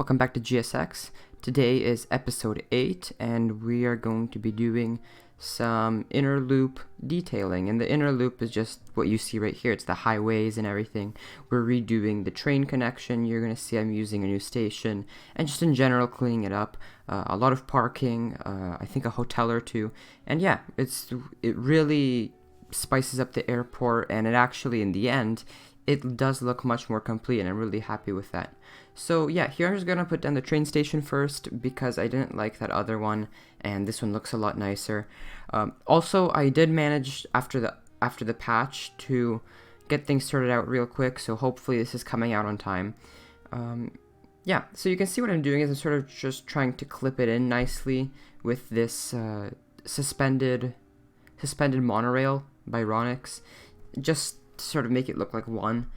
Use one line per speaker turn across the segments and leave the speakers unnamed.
Welcome back to GSX. Today is episode 8 and we are going to be doing some inner loop detailing, and the inner loop is just what you see right here. It's the highways and everything. We're redoing the train connection. You're going to see I'm using a new station and just in general cleaning it up. A lot of parking, I think a hotel or two, and yeah, it really spices up the airport, and it actually in the end it does look much more complete, and I'm really happy with that. So yeah, here I'm just gonna put down the train station first because I didn't like that other one, and this one looks a lot nicer. Also, I did manage after the patch to get things sorted out real quick, so hopefully this is coming out on time. Yeah, so you can see what I'm doing is I'm sort of just trying to clip it in nicely with this suspended monorail by Ronix, just to sort of make it look like one.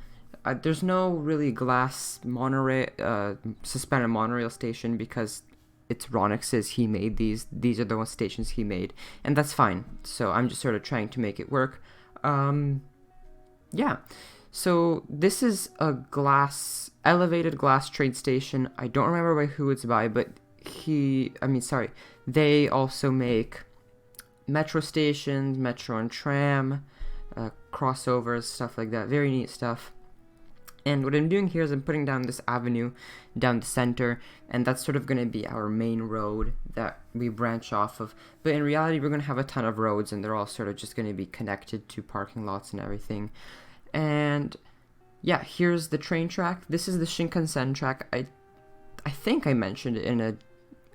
There's no really glass monorail, suspended monorail station because it's Ronix's. He made these. These are the stations he made, and that's fine. So I'm just sort of trying to make it work. Yeah. So this is a elevated glass train station. I don't remember by who it's by, but they also make metro stations, metro and tram, crossovers, stuff like that. Very neat stuff. And what I'm doing here is I'm putting down this avenue down the center, and that's sort of going to be our main road that we branch off of. But in reality, we're going to have a ton of roads, and they're all sort of just going to be connected to parking lots and everything. And yeah, here's the train track. This is the Shinkansen track. I think I mentioned it in a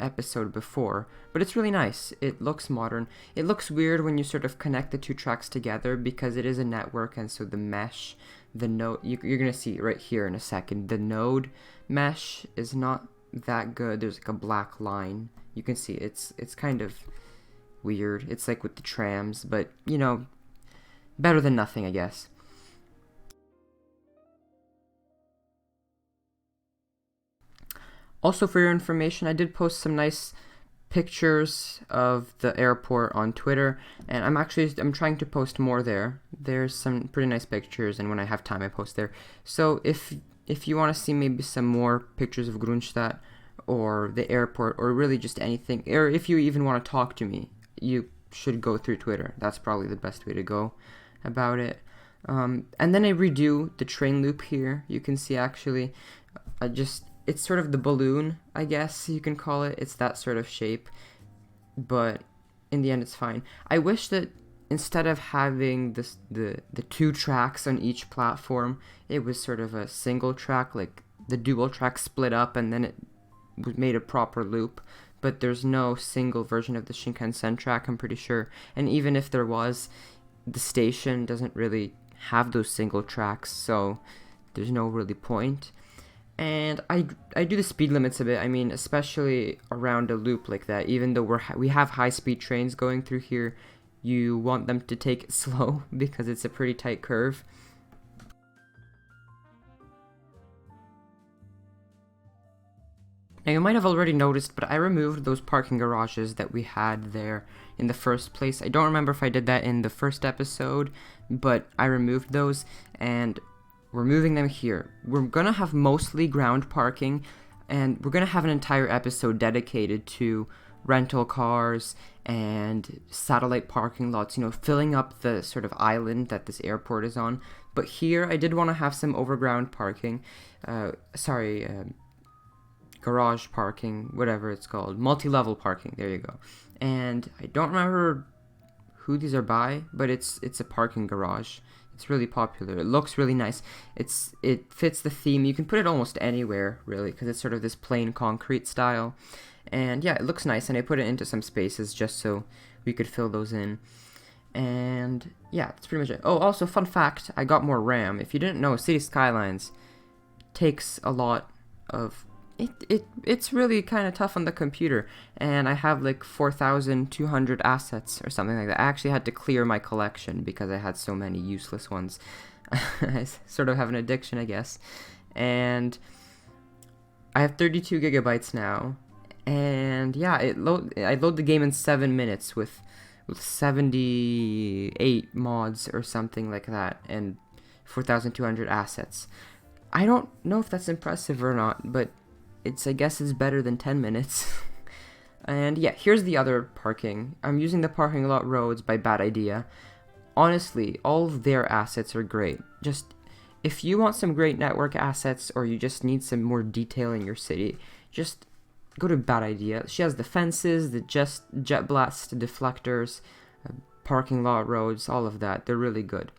episode before, but it's really nice. It looks modern. It looks weird when you sort of connect the two tracks together because it is a network, and so the mesh, the node, you're gonna see right here in a second, the node mesh is not that good. There's like a black line. You can see it's kind of weird. It's like with the trams, but you know, better than nothing, I guess. Also, for your information, I did post some nice pictures of the airport on Twitter, and I'm trying to post more there. There's some pretty nice pictures, and when I have time I post there. So if you want to see maybe some more pictures of Grunstadt or the airport, or really just anything, or if you even want to talk to me, you should go through Twitter. That's probably the best way to go about it. And then I redo the train loop here. You can see actually it's sort of the balloon, I guess you can call it. It's that sort of shape, but in the end it's fine. I wish that instead of having the two tracks on each platform, it was sort of a single track, like the dual track split up and then it made a proper loop. But there's no single version of the Shinkansen track, I'm pretty sure. And even if there was, the station doesn't really have those single tracks, so there's no really point. And I do the speed limits a bit. I mean, especially around a loop like that. Even though we have high-speed trains going through here, you want them to take it slow because it's a pretty tight curve. Now, you might have already noticed, but I removed those parking garages that we had there in the first place. I don't remember if I did that in the first episode, but I removed those, and we're moving them here. We're going to have mostly ground parking, and we're going to have an entire episode dedicated to rental cars and satellite parking lots, you know, filling up the sort of island that this airport is on. But here, I did want to have some overground parking. Garage parking, whatever it's called. Multi-level parking, there you go. And I don't remember who these are by, but it's a parking garage. It's really popular. It looks really nice. It fits the theme. You can put it almost anywhere, really, because it's sort of this plain concrete style. And yeah, it looks nice, and I put it into some spaces just so we could fill those in. And yeah, that's pretty much it. Oh, also, fun fact, I got more RAM. If you didn't know, City Skylines takes a lot of... It's really kind of tough on the computer, and I have like 4,200 assets or something like that. I actually had to clear my collection because I had so many useless ones. I sort of have an addiction, I guess. And I have 32 gigabytes now, and yeah, I load the game in 7 minutes with 78 mods or something like that, and 4,200 assets. I don't know if that's impressive or not, but I guess it's better than 10 minutes. And yeah, here's the other parking. I'm using the parking lot roads by Bad Idea. Honestly, all of their assets are great. Just if you want some great network assets or you just need some more detail in your city, just go to Bad Idea. She has the fences, the jet blast deflectors, parking lot roads, all of that. They're really good.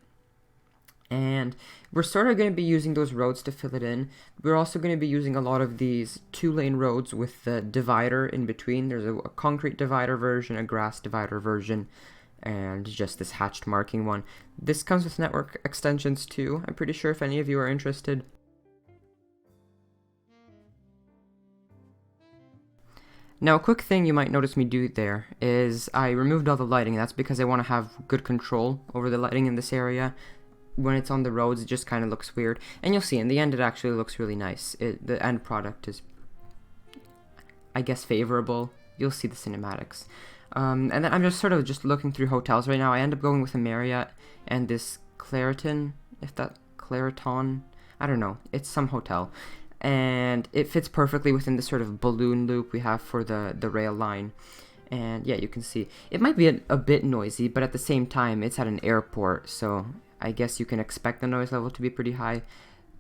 And we're sort of going to be using those roads to fill it in. We're also going to be using a lot of these 2-lane roads with the divider in between. There's a concrete divider version, a grass divider version, and just this hatched marking one. This comes with network extensions too, I'm pretty sure, if any of you are interested. Now, a quick thing you might notice me do there is I removed all the lighting. That's because I want to have good control over the lighting in this area. When it's on the roads, it just kind of looks weird. And you'll see, in the end, it actually looks really nice. The end product is, I guess, favorable. You'll see the cinematics. And then I'm just sort of just looking through hotels right now. I end up going with a Marriott and this Clariton, Clariton, I don't know. It's some hotel. And it fits perfectly within the sort of balloon loop we have for the rail line. And yeah, you can see it might be a bit noisy, but at the same time it's at an airport, so I guess you can expect the noise level to be pretty high.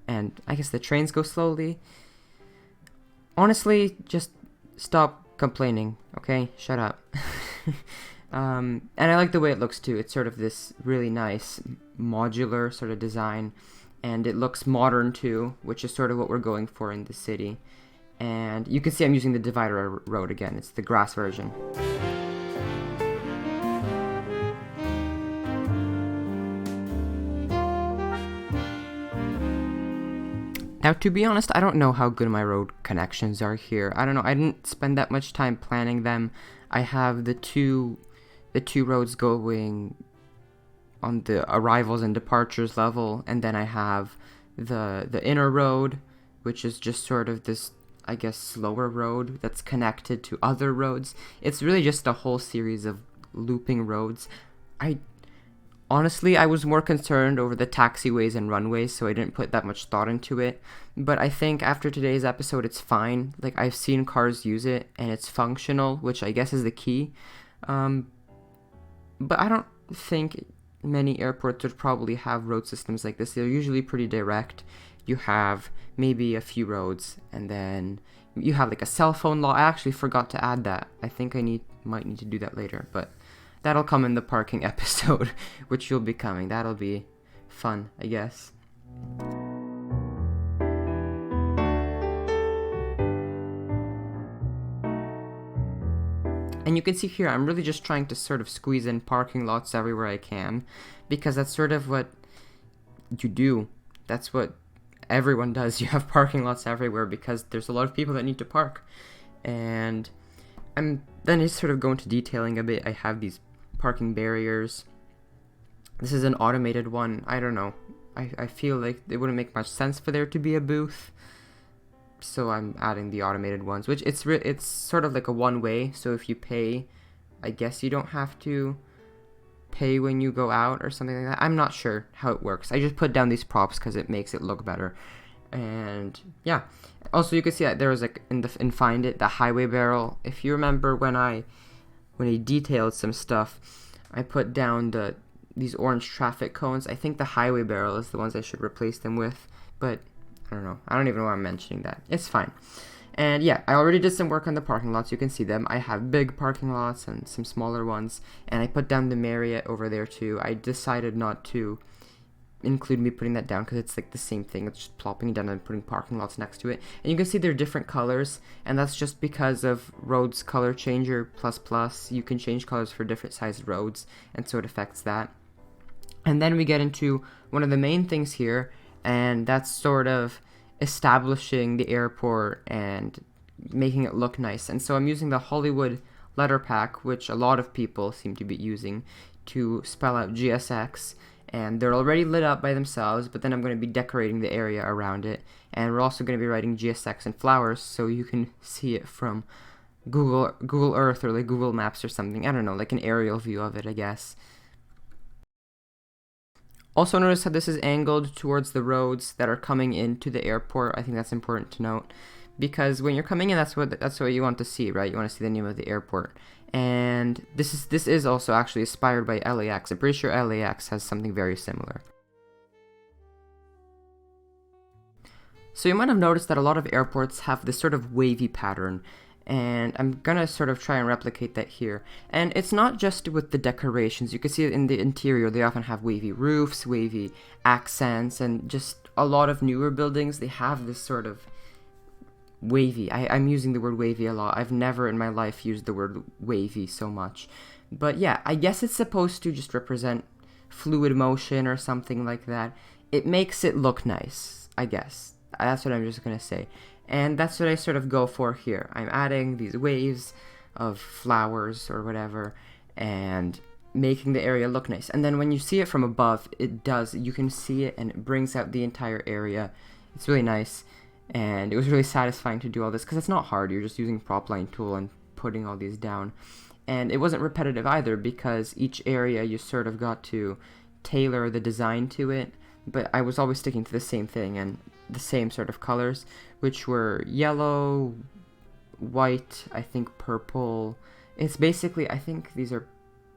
And I guess the trains go slowly. Honestly, just stop complaining, okay? Shut up. And I like the way it looks too. It's sort of this really nice modular sort of design. And it looks modern too, which is sort of what we're going for in the city. And you can see I'm using the divider road again. It's the grass version. Now, to be honest, I don't know how good my road connections are here. I don't know. I didn't spend that much time planning them. I have the two roads going on the arrivals and departures level, and then I have the inner road, which is just sort of this, I guess, slower road that's connected to other roads. It's really just a whole series of looping roads. Honestly, I was more concerned over the taxiways and runways, so I didn't put that much thought into it. But I think after today's episode, it's fine. Like, I've seen cars use it, and it's functional, which I guess is the key. But I don't think many airports would probably have road systems like this. They're usually pretty direct. You have maybe a few roads, and then you have like a cell phone law. I actually forgot to add that. I think I might need to do that later, but that'll come in the parking episode, which will be coming. That'll be fun, I guess. And you can see here, I'm really just trying to sort of squeeze in parking lots everywhere I can, because that's sort of what you do. That's what everyone does. You have parking lots everywhere because there's a lot of people that need to park. And then I sort of go into detailing a bit. I have these parking barriers. This is an automated one. I don't know. I feel like it wouldn't make much sense for there to be a booth, so I'm adding the automated ones, which it's sort of like a one-way. So if you pay, I guess you don't have to pay when you go out or something like that. I'm not sure how it works. I just put down these props because it makes it look better. And yeah, also you can see that there was like in Find It, the highway barrel. If you remember when I detailed some stuff, I put down these orange traffic cones. I think the highway barrel is the ones I should replace them with, but I don't know. I don't even know why I'm mentioning that. It's fine. And yeah, I already did some work on the parking lots. You can see them. I have big parking lots and some smaller ones, and I put down the Marriott over there too. I decided not to include me putting that down because it's like the same thing. It's just plopping it down and putting parking lots next to it. And you can see they're different colors, and that's just because of Roads Color Changer ++. You can change colors for different sized roads, and so it affects that. And then we get into one of the main things here, and that's sort of establishing the airport and making it look nice. And so I'm using the Hollywood letter pack, which a lot of people seem to be using, to spell out GSX. And they're already lit up by themselves, but then I'm going to be decorating the area around it. And we're also going to be writing GSX in flowers, so you can see it from Google Earth or like Google Maps or something. I don't know, like an aerial view of it, I guess. Also notice how this is angled towards the roads that are coming into the airport. I think that's important to note, because when you're coming in, that's what you want to see, right? You want to see the name of the airport. And this is also actually inspired by LAX. I'm pretty sure LAX has something very similar. So you might have noticed that a lot of airports have this sort of wavy pattern, and I'm gonna sort of try and replicate that here. And it's not just with the decorations. You can see it in the interior. They often have wavy roofs, wavy accents, and just a lot of newer buildings, they have this sort of wavy. I'm using the word wavy a lot. I've never in my life used the word wavy so much. But yeah, I guess it's supposed to just represent fluid motion or something like that. It makes it look nice, I guess. That's what I'm just gonna say. And that's what I sort of go for here. I'm adding these waves of flowers or whatever and making the area look nice. And then when you see it from above, you can see it and it brings out the entire area. It's really nice. And it was really satisfying to do all this because it's not hard. You're just using prop line tool and putting all these down. And it wasn't repetitive either because each area you sort of got to tailor the design to it. But I was always sticking to the same thing and the same sort of colors, which were yellow, white, I think purple. It's basically, I think these are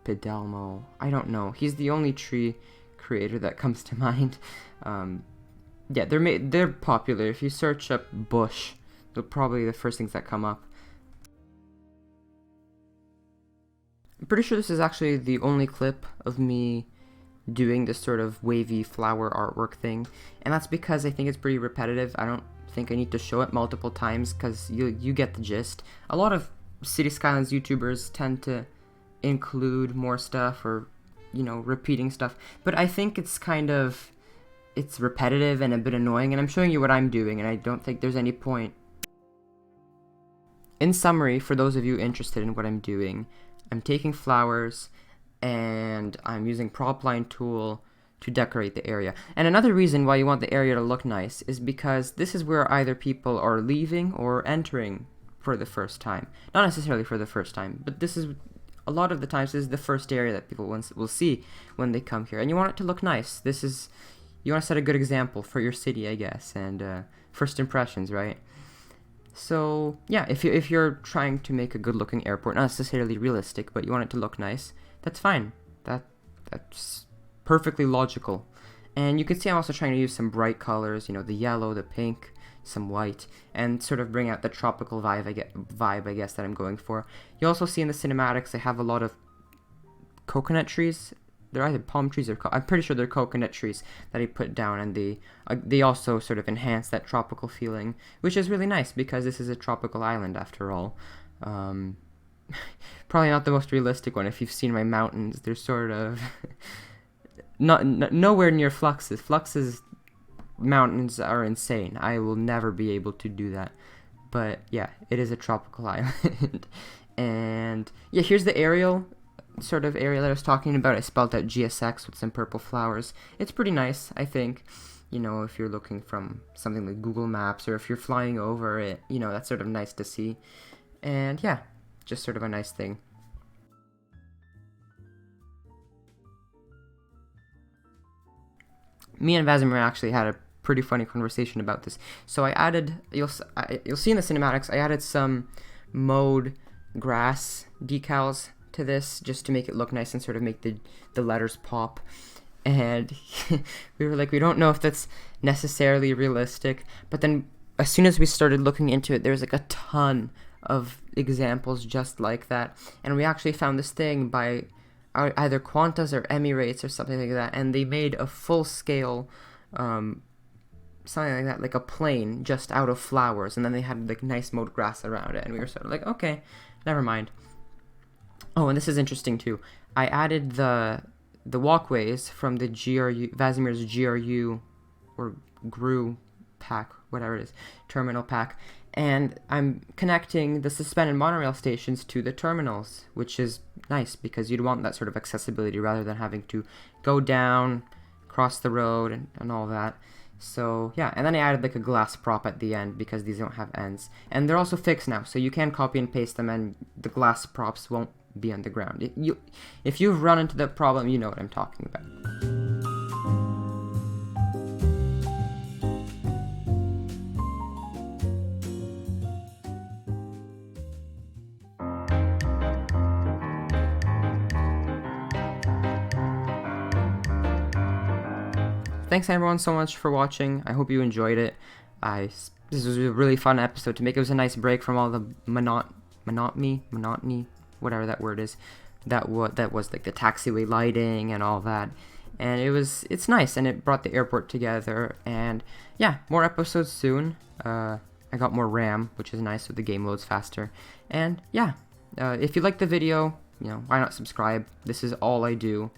Pidelmo. I don't know. He's the only tree creator that comes to mind. Yeah, they're popular. If you search up bush, they're probably the first things that come up. I'm pretty sure this is actually the only clip of me doing this sort of wavy flower artwork thing, and that's because I think it's pretty repetitive. I don't think I need to show it multiple times because you get the gist. A lot of City Skylines YouTubers tend to include more stuff or, you know, repeating stuff, but I think it's repetitive and a bit annoying, and I'm showing you what I'm doing, and I don't think there's any point. In summary, for those of you interested in what I'm doing, I'm taking flowers and I'm using prop line tool to decorate the area. And another reason why you want the area to look nice is because this is where either people are leaving or entering for the first time. Not necessarily for the first time, but a lot of the times this is the first area that people will see when they come here. And you want it to look nice. You want to set a good example for your city, I guess, and first impressions, right? So yeah, if you're trying to make a good looking airport, not necessarily realistic, but you want it to look nice, that's fine. That's perfectly logical. And you can see I'm also trying to use some bright colors, you know, the yellow, the pink, some white, and sort of bring out the tropical vibe I guess that I'm going for. You also see in the cinematics I have a lot of coconut trees. They're either palm trees or I'm pretty sure they're coconut trees that I put down, and they also sort of enhance that tropical feeling, which is really nice because this is a tropical island after all. Probably not the most realistic one. If you've seen my mountains, they're sort of nowhere near Flux's. Flux's mountains are insane. I will never be able to do that. But yeah, it is a tropical island. And yeah, here's the aerial sort of area that I was talking about. I spelled out GSX with some purple flowers. It's pretty nice, I think. You know, if you're looking from something like Google Maps or if you're flying over it, you know, that's sort of nice to see. And yeah, just sort of a nice thing. Me and Vasimir actually had a pretty funny conversation about this. So I added, you'll see in the cinematics, I added some mode grass decals to this just to make it look nice and sort of make the letters pop. And we were like, we don't know if that's necessarily realistic. But then as soon as we started looking into it, there's like a ton of examples just like that. And we actually found this thing by either Qantas or Emirates or something like that, and they made a full-scale something like that, like a plane just out of flowers, and then they had like nice mowed grass around it, and we were sort of like, okay, never mind. Oh, and this is interesting too. I added the walkways from the Vasimir's GRU or GRU pack, whatever it is, terminal pack, and I'm connecting the suspended monorail stations to the terminals, which is nice because you'd want that sort of accessibility rather than having to go down, cross the road, and all that. So yeah, and then I added like a glass prop at the end because these don't have ends, and they're also fixed now, so you can copy and paste them, and the glass props won't be on the ground. If you've run into that problem, you know what I'm talking about. thanks everyone so much for watching. I hope you enjoyed it. This was a really fun episode to make. It was a nice break from all the monotony, whatever that word is. That was like the taxiway lighting and all that. And it's nice, and it brought the airport together. And yeah, more episodes soon. I got more RAM, which is nice, so the game loads faster. And yeah, if you like the video, why not subscribe? This is all I do,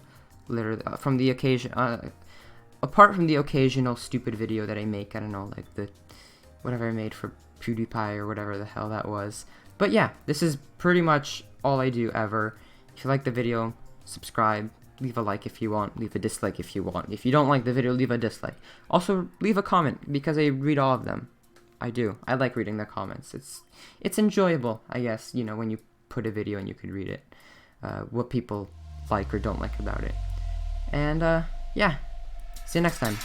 literally, from the occasion. Apart from the occasional stupid video that I make, I don't know, like whatever I made for PewDiePie or whatever the hell that was. But yeah, this is pretty much all I do ever. If you like the video, subscribe. Leave a like if you want, leave a dislike if you want. If you don't like the video, leave a dislike. Also, leave a comment, because I read all of them. I do. I like reading the comments. It's enjoyable, I guess, when you put a video and you can read it. What people like or don't like about it. And, yeah. See you next time.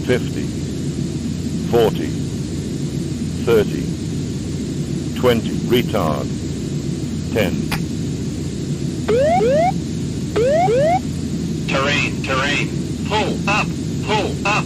50, 40, 30, 20, retard, 10.
Terrain, pull up,